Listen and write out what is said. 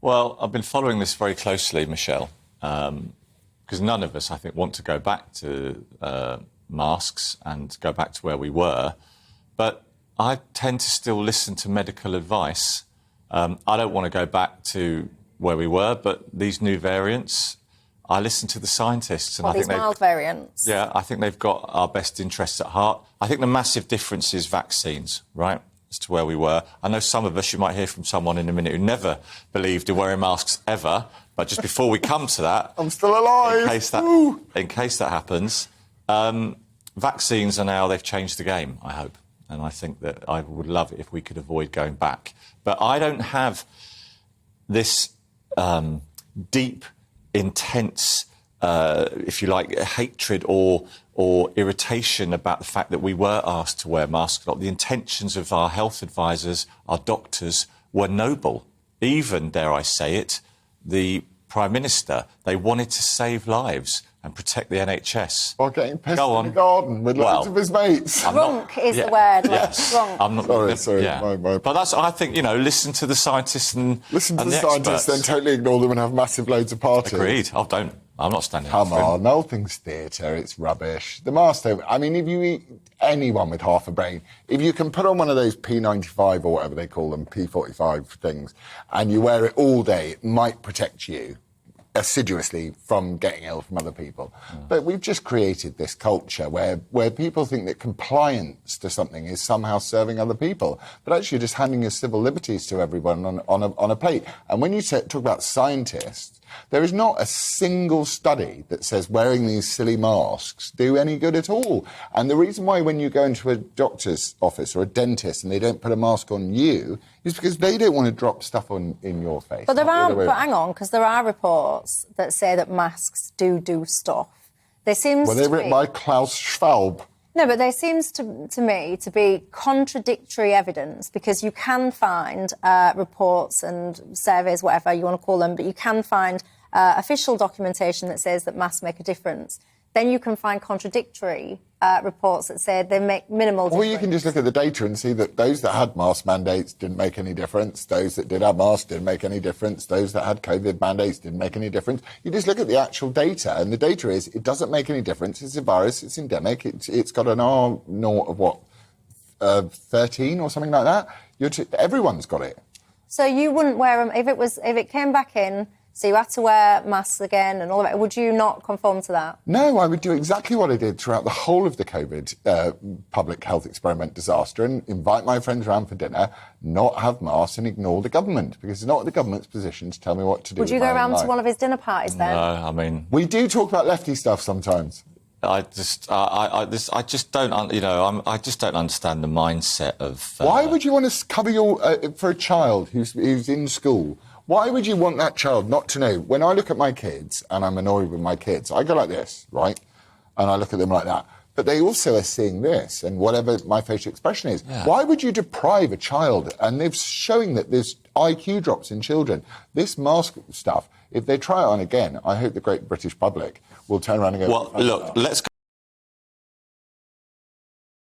Well, I've been following this very closely, Michelle, because none of us, I think, want to go back to masks and go back to where we were. But I tend to still listen to medical advice. I don't want to go back to where we were, but these new variants, I listen to the scientists. And I think these mild variants. Yeah, I think they've got our best interests at heart. I think the massive difference is vaccines, right, as to where we were. I know some of us, you might hear from someone in a minute who never believed in wearing masks ever, but just before we come to that... I'm still alive! In case that happens, vaccines are now, they've changed the game, I hope. And I think that I would love it if we could avoid going back. But I don't have this deep, intense, if you like, hatred or irritation about the fact that we were asked to wear masks. The intentions of our health advisors, our doctors, were noble. Even, dare I say it, the Prime Minister, they wanted to save lives and protect the NHS. Or getting pissed in the garden with loads of his mates. Drunk is the word. Yes. Drunk. I'm not, sorry. Yeah. But that's, I think, listen to the scientists and listen to and the scientists, then totally ignore them and have massive loads of parties. Agreed. I'm not standing Come on, the whole thing's theatre, it's rubbish. The mask, I mean, if you eat anyone with half a brain, if you can put on one of those P95 or whatever they call them, P45 things, and you wear it all day, it might protect you assiduously from getting ill from other people. But we've just created this culture where people think that compliance to something is somehow serving other people, but actually you're just handing your civil liberties to everyone on a plate. And when you talk about scientists, there is not a single study that says wearing these silly masks do any good at all. And the reason why when you go into a doctor's office or a dentist and they don't put a mask on you is because they don't want to drop stuff in your face. But hang on, because there are reports that say that masks do stuff. There seems Were they written by Klaus Schwab? No, but there seems to me to be contradictory evidence, because you can find reports and surveys, whatever you want to call them, but you can find official documentation that says that masks make a difference. Then you can find contradictory reports that say they make minimal difference. Or you can just look at the data and see that those that had mask mandates didn't make any difference, those that did have masks didn't make any difference, those that had COVID mandates didn't make any difference. You just look at the actual data, and the data is it doesn't make any difference. It's a virus, it's endemic, it's got an R0 of what, 13 or something like that. Everyone's got it. So you wouldn't wear them if it came back in. So you had to wear masks again and all of that. Would you not conform to that? No, I would do exactly what I did throughout the whole of the COVID public health experiment disaster and invite my friends around for dinner, not have masks and ignore the government, because it's not the government's position to tell me what to do. Would you go around to one of his dinner parties then? No, I mean... We do talk about lefty stuff sometimes. I just don't understand the mindset of... Why would you want to cover for a child who's in school? Why would you want that child not to know? When I look at my kids, and I'm annoyed with my kids, I go like this, right? And I look at them like that. But they also are seeing this, and whatever my facial expression is. Yeah. Why would you deprive a child? And they're showing that there's IQ drops in children. This mask stuff, if they try it on again, I hope the great British public will turn around and go... Well, look, let's go...